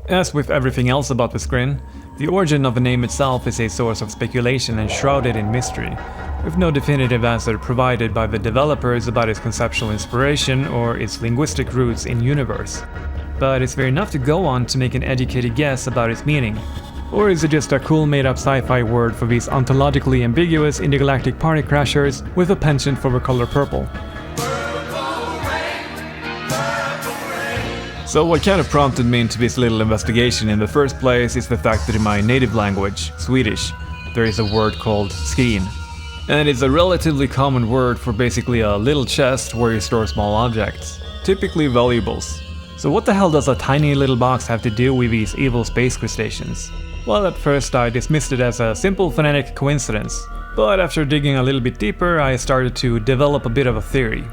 As with everything else about the Scrin, the origin of the name itself is a source of speculation and shrouded in mystery, with no definitive answer provided by the developers about its conceptual inspiration or its linguistic roots in universe. But is there enough to go on to make an educated guess about its meaning? Or is it just a cool made-up sci-fi word for these ontologically ambiguous intergalactic party crashers with a penchant for the color purple? So what kind of prompted me into this little investigation in the first place is the fact that in my native language, Swedish, there is a word called Scrin. And it's a relatively common word for basically a little chest where you store small objects, typically valuables. So what the hell does a tiny little box have to do with these evil space crustaceans? Well, at first I dismissed it as a simple phonetic coincidence, but after digging a little bit deeper I started to develop a bit of a theory.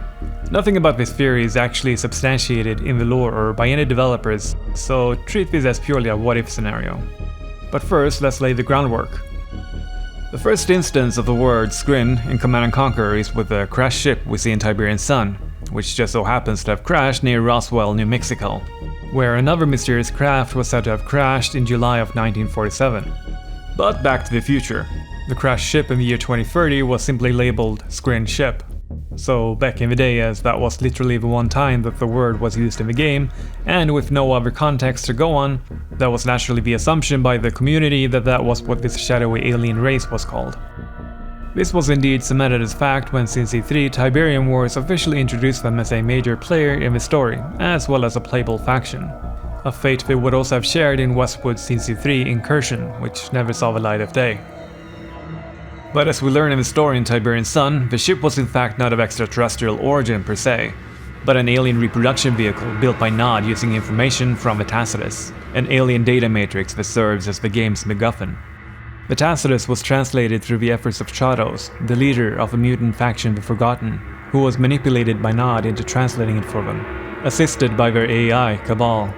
Nothing about this theory is actually substantiated in the lore or by any developers, so treat this as purely a what-if scenario. But first, let's lay the groundwork. The first instance of the word Scrin in Command & Conquer is with the crashed ship we see in Tiberian Sun, which just so happens to have crashed near Roswell, New Mexico, where another mysterious craft was said to have crashed in July of 1947. But back to the future. The crashed ship in the year 2030 was simply labeled Scrin ship. So back in the day, as that was literally the one time that the word was used in the game, and with no other context to go on, that was naturally the assumption by the community that that was what this shadowy alien race was called. This was indeed cemented as fact when C&C 3 Tiberium Wars officially introduced them as a major player in the story, as well as a playable faction. A fate they would also have shared in Westwood's C&C 3 Incursion, which never saw the light of day. But as we learn in the story in Tiberian Sun, the ship was in fact not of extraterrestrial origin per se, but an alien reproduction vehicle built by Nod using information from Tacitus, an alien data matrix that serves as the game's MacGuffin. Tacitus was translated through the efforts of Chados, the leader of a mutant faction The Forgotten, who was manipulated by Nod into translating it for them, assisted by their AI, Cabal.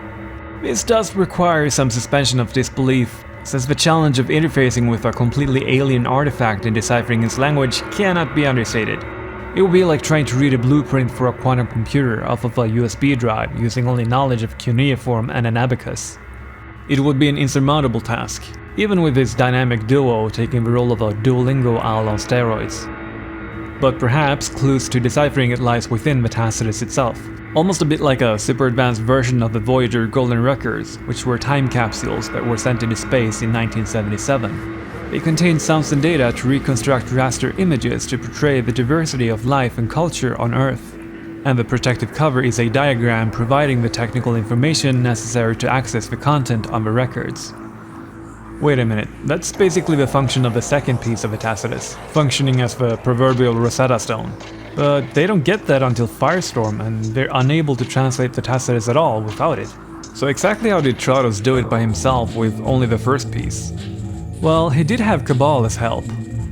This does require some suspension of disbelief, since the challenge of interfacing with a completely alien artifact and deciphering its language cannot be understated. It would be like trying to read a blueprint for a quantum computer off of a USB drive using only knowledge of cuneiform and an abacus. It would be an insurmountable task, even with this dynamic duo taking the role of a Duolingo owl on steroids. But perhaps clues to deciphering it lies within Tacitus itself. Almost a bit like a super advanced version of the Voyager Golden Records, which were time capsules that were sent into space in 1977. They contained sounds and data to reconstruct raster images to portray the diversity of life and culture on Earth. And the protective cover is a diagram providing the technical information necessary to access the content on the records. Wait a minute, that's basically the function of the second piece of Tacitus, functioning as the proverbial Rosetta Stone. But they don't get that until Firestorm, and they're unable to translate the Tacitus at all without it. So exactly how did Trados do it by himself with only the first piece? Well, he did have Cabal as help.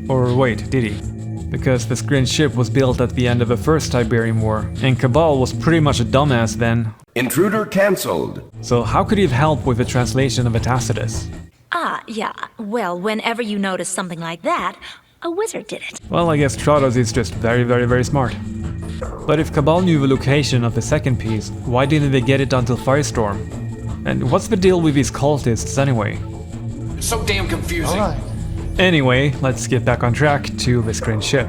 Or wait, did he? Because the Scrin ship was built at the end of the first Tiberium War, and Cabal was pretty much a dumbass then. Intruder cancelled. So how could he have helped with the translation of Tacitus? Yeah. Well, whenever you notice something like that, a wizard did it. Well, I guess Trados is just very smart. But if Cabal knew the location of the second piece, why didn't they get it until Firestorm? And what's the deal with these cultists anyway? It's so damn confusing. Alright. Anyway, let's get back on track to the Scrin ship.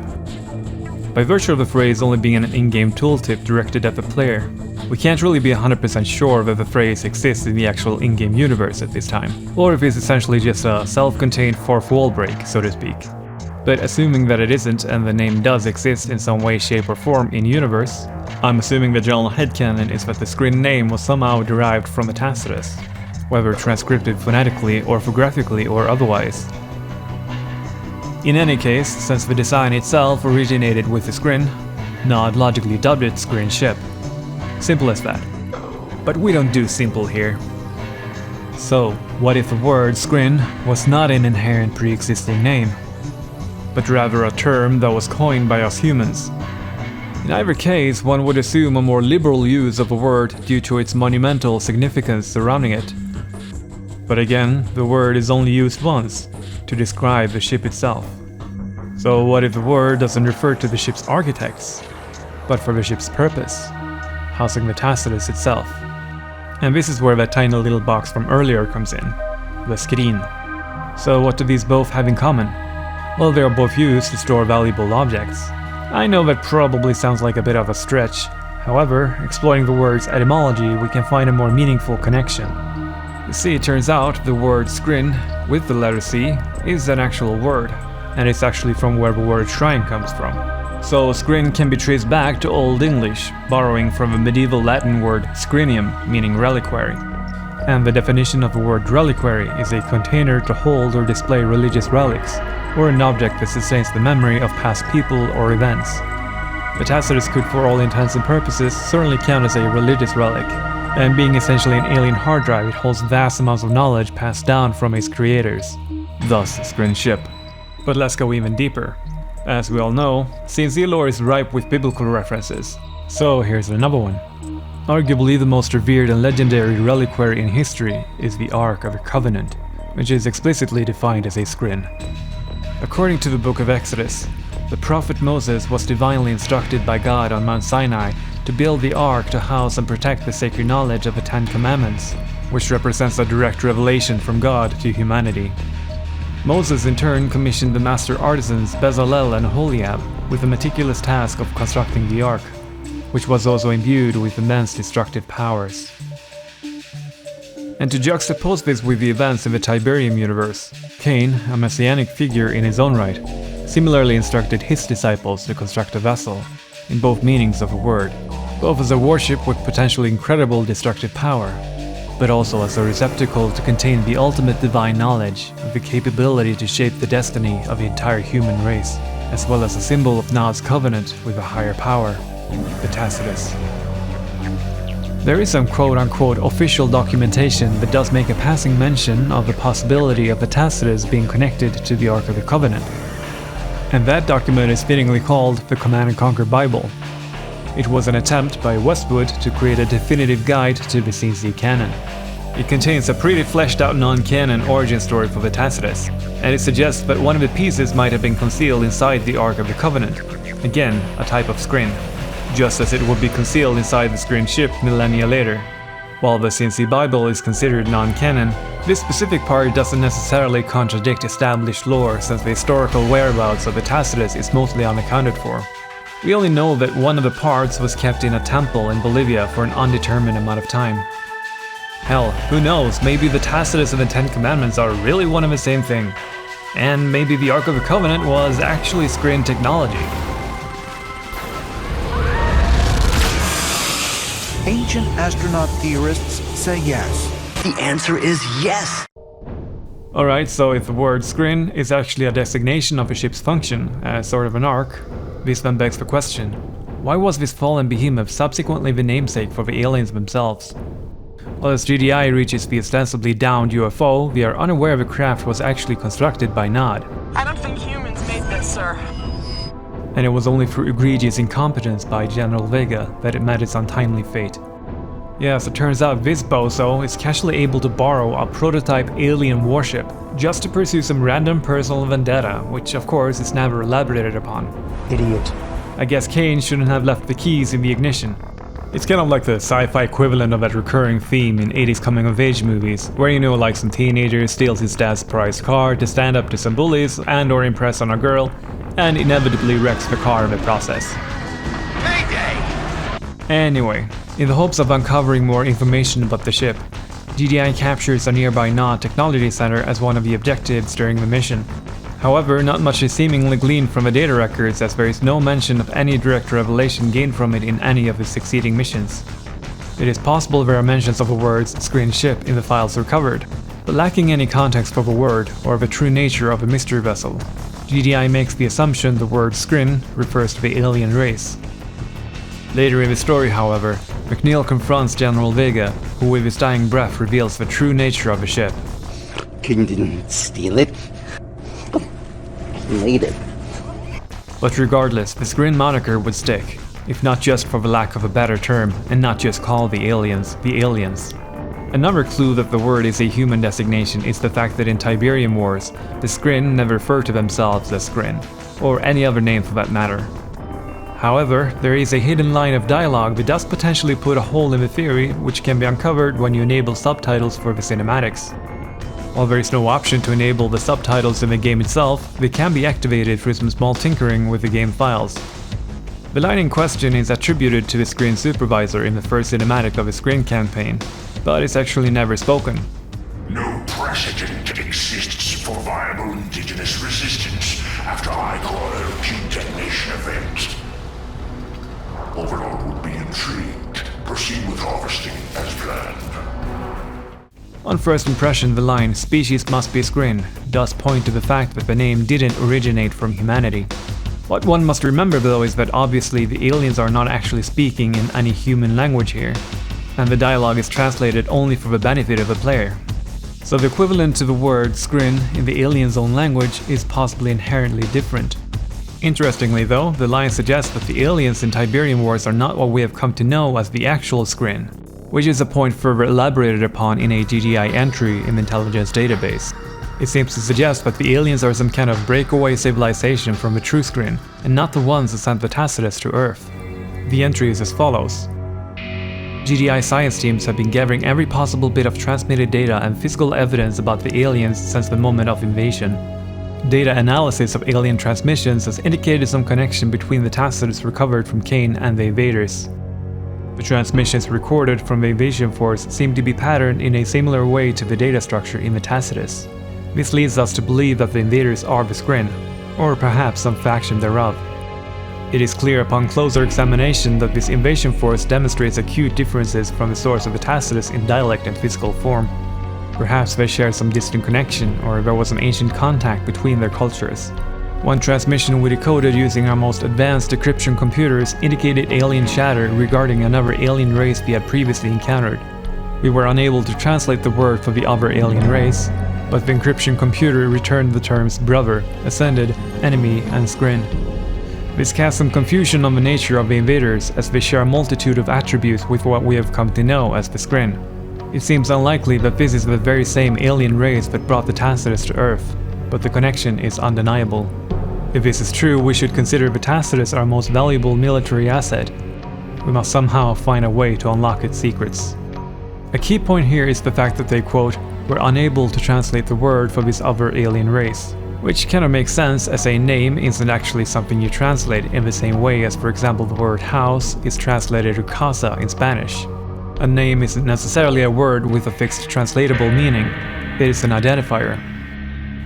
By virtue of the phrase only being an in-game tooltip directed at the player, we can't really be 100% sure that the phrase exists in the actual in-game universe at this time, or if it's essentially just a self-contained fourth wall break, so to speak. But assuming that it isn't and the name does exist in some way, shape or form in-universe, I'm assuming the general headcanon is that the Scrin name was somehow derived from Tacitus, whether transcripted phonetically, orthographically or otherwise. In any case, since the design itself originated with the Scrin, Nod logically dubbed it Scrin ship. Simple as that. But we don't do simple here. So, what if the word Scrin was not an inherent pre-existing name, but rather a term that was coined by us humans? In either case, one would assume a more liberal use of a word due to its monumental significance surrounding it. But again, the word is only used once, to describe the ship itself. So what if the word doesn't refer to the ship's architects, but for the ship's purpose, housing the Tacitus itself? And this is where that tiny little box from earlier comes in, the Scrin. So what do these both have in common? Well, they are both used to store valuable objects. I know that probably sounds like a bit of a stretch. However, exploring the word's etymology, we can find a more meaningful connection. You see, it turns out the word Scrin, with the letter C, is an actual word, and it's actually from where the word shrine comes from. So Scrin can be traced back to Old English, borrowing from a medieval Latin word scrinium, meaning reliquary. And the definition of the word reliquary is a container to hold or display religious relics, or an object that sustains the memory of past people or events. The Tacitus could, for all intents and purposes, certainly count as a religious relic, and being essentially an alien hard drive, it holds vast amounts of knowledge passed down from its creators. Thus, Scrin ship. But let's go even deeper. As we all know, C&C lore is ripe with biblical references. So here's another one. Arguably the most revered and legendary reliquary in history is the Ark of the Covenant, which is explicitly defined as a Scrin. According to the book of Exodus, the prophet Moses was divinely instructed by God on Mount Sinai to build the Ark to house and protect the sacred knowledge of the Ten Commandments, which represents a direct revelation from God to humanity. Moses in turn commissioned the master artisans Bezalel and Aholiab with the meticulous task of constructing the Ark, which was also imbued with immense destructive powers. And to juxtapose this with the events in the Tiberium universe, Cain, a messianic figure in his own right, similarly instructed his disciples to construct a vessel, in both meanings of the word, both as a warship with potentially incredible destructive power, but also as a receptacle to contain the ultimate divine knowledge with the capability to shape the destiny of the entire human race, as well as a symbol of God's covenant with a higher power, the Tacitus. There is some quote-unquote official documentation that does make a passing mention of the possibility of the Tacitus being connected to the Ark of the Covenant. And that document is fittingly called the Command & Conquer Bible. It was an attempt by Westwood to create a definitive guide to the C&C canon. It contains a pretty fleshed out non-canon origin story for the Tacitus, and it suggests that one of the pieces might have been concealed inside the Ark of the Covenant, again a type of Scrin, just as it would be concealed inside the Scrin ship millennia later. While the C&C Bible is considered non-canon, this specific part doesn't necessarily contradict established lore, since the historical whereabouts of the Tacitus is mostly unaccounted for. We only know that one of the parts was kept in a temple in Bolivia for an undetermined amount of time. Hell, who knows, maybe the Tacitus and the Ten Commandments are really one and the same thing. And maybe the Ark of the Covenant was actually Scrin technology. Ancient astronaut theorists say yes. The answer is yes. Alright, so if the word Scrin is actually a designation of a ship's function, as sort of an ark, this then begs the question, why was this fallen behemoth subsequently the namesake for the aliens themselves? Well, as GDI reaches the ostensibly downed UFO, they are unaware the craft was actually constructed by Nod. I don't think humans made this, sir. And it was only through egregious incompetence by General Vega that it met its untimely fate. Yes, it turns out this bozo is casually able to borrow a prototype alien warship just to pursue some random personal vendetta, which of course is never elaborated upon. Idiot. I guess Cain shouldn't have left the keys in the ignition. It's kind of like the sci-fi equivalent of that recurring theme in 80s coming-of-age movies, where you know like some teenager steals his dad's prized car to stand up to some bullies and or impress on a girl, and inevitably wrecks the car in the process. Anyway, in the hopes of uncovering more information about the ship, GDI captures a nearby Nod technology center as one of the objectives during the mission. However, not much is seemingly gleaned from the data records, as there is no mention of any direct revelation gained from it in any of the succeeding missions. It is possible there are mentions of the words Scrin ship in the files recovered, but lacking any context for the word or the true nature of a mystery vessel, GDI makes the assumption the word Scrin refers to the alien race. Later in the story, however, McNeil confronts General Vega, who with his dying breath reveals the true nature of the ship. King didn't steal it. He made it. But regardless, the Scrin moniker would stick, if not just for the lack of a better term, and not just call the aliens. Another clue that the word is a human designation is the fact that in Tiberium Wars, the Scrin never refer to themselves as Scrin, or any other name for that matter. However, there is a hidden line of dialogue that does potentially put a hole in the theory, which can be uncovered when you enable subtitles for the cinematics. While there is no option to enable the subtitles in the game itself, they can be activated through some small tinkering with the game files. The line in question is attributed to the Scrin supervisor in the first cinematic of the Scrin campaign, but it's actually never spoken. No precedent exists for viable indigenous resistance after I call key detonation event. Overlord would be intrigued. Proceed with harvesting as planned. On first impression, the line "species must be Scrin" does point to the fact that the name didn't originate from humanity. What one must remember though is that obviously the aliens are not actually speaking in any human language here, and the dialogue is translated only for the benefit of the player. So the equivalent to the word Scrin in the alien's own language is possibly inherently different. Interestingly though, the line suggests that the aliens in Tiberium Wars are not what we have come to know as the actual Scrin, which is a point further elaborated upon in a GDI entry in the intelligence database. It seems to suggest that the aliens are some kind of breakaway civilization from the true Scrin, and not the ones that sent the Tacitus to Earth. The entry is as follows. GDI science teams have been gathering every possible bit of transmitted data and physical evidence about the aliens since the moment of invasion. Data analysis of alien transmissions has indicated some connection between the Tacitus recovered from Cain and the invaders. The transmissions recorded from the invasion force seem to be patterned in a similar way to the data structure in the Tacitus. This leads us to believe that the invaders are the Scrin, or perhaps some faction thereof. It is clear upon closer examination that this invasion force demonstrates acute differences from the source of the Tacitus in dialect and physical form. Perhaps they share some distant connection, or there was some ancient contact between their cultures. One transmission we decoded using our most advanced decryption computers indicated alien chatter regarding another alien race we had previously encountered. We were unable to translate the word for the other alien race, but the encryption computer returned the terms brother, ascended, enemy, and Scrin. This casts some confusion on the nature of the invaders, as they share a multitude of attributes with what we have come to know as the Scrin. It seems unlikely that this is the very same alien race that brought the Tacitus to Earth, but the connection is undeniable. If this is true, we should consider the Tacitus our most valuable military asset. We must somehow find a way to unlock its secrets. A key point here is the fact that they, quote, were unable to translate the word for this other alien race, which kind of makes sense as a name isn't actually something you translate in the same way as, for example, the word house is translated to casa in Spanish. A name isn't necessarily a word with a fixed translatable meaning, it is an identifier.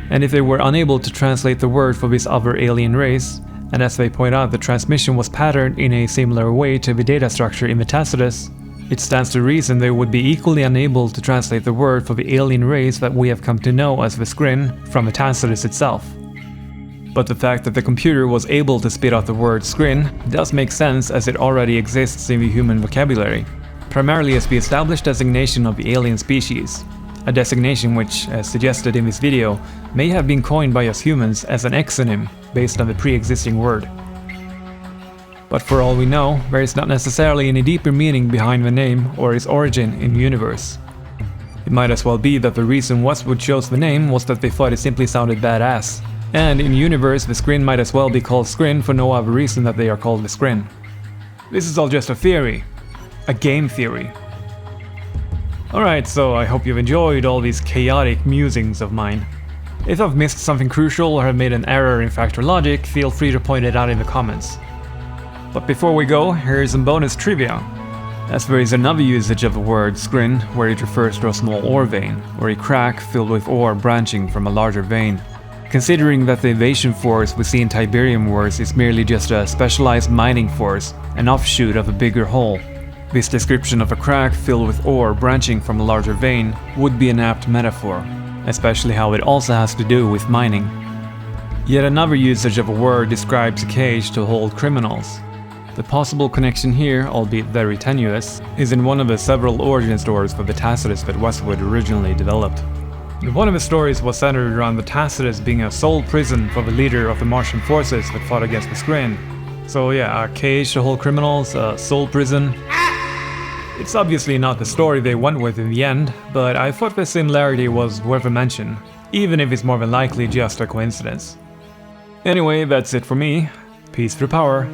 And if they were unable to translate the word for this other alien race, and as they point out the transmission was patterned in a similar way to the data structure in the Tacitus, it stands to reason they would be equally unable to translate the word for the alien race that we have come to know as the Scrin from the Tacitus itself. But the fact that the computer was able to spit out the word Scrin does make sense, as it already exists in the human vocabulary, primarily as the established designation of the alien species, a designation which, as suggested in this video, may have been coined by us humans as an exonym based on the pre-existing word. But for all we know, there is not necessarily any deeper meaning behind the name or its origin in the universe. It might as well be that the reason Westwood chose the name was that they thought it simply sounded badass. And in the universe, the Scrin might as well be called Scrin for no other reason that they are called the Scrin. This is all just a theory. A game theory. Alright, so I hope you've enjoyed all these chaotic musings of mine. If I've missed something crucial or have made an error in fact or logic, feel free to point it out in the comments. But before we go, here's some bonus trivia. As there is another usage of the word Scrin where it refers to a small ore vein, or a crack filled with ore branching from a larger vein. Considering that the invasion force we see in Tiberium Wars is merely just a specialized mining force, an offshoot of a bigger whole, this description of a crack filled with ore branching from a larger vein would be an apt metaphor, especially how it also has to do with mining. Yet another usage of a word describes a cage to hold criminals. The possible connection here, albeit very tenuous, is in one of the several origin stories for the Tacitus that Westwood originally developed. One of the stories was centered around the Tacitus being a soul prison for the leader of the Martian forces that fought against the Scrin. So yeah, a cage to hold criminals, a soul prison. It's obviously not the story they went with in the end, but I thought the similarity was worth a mention, even if it's more than likely just a coincidence. Anyway, that's it for me. Peace through power.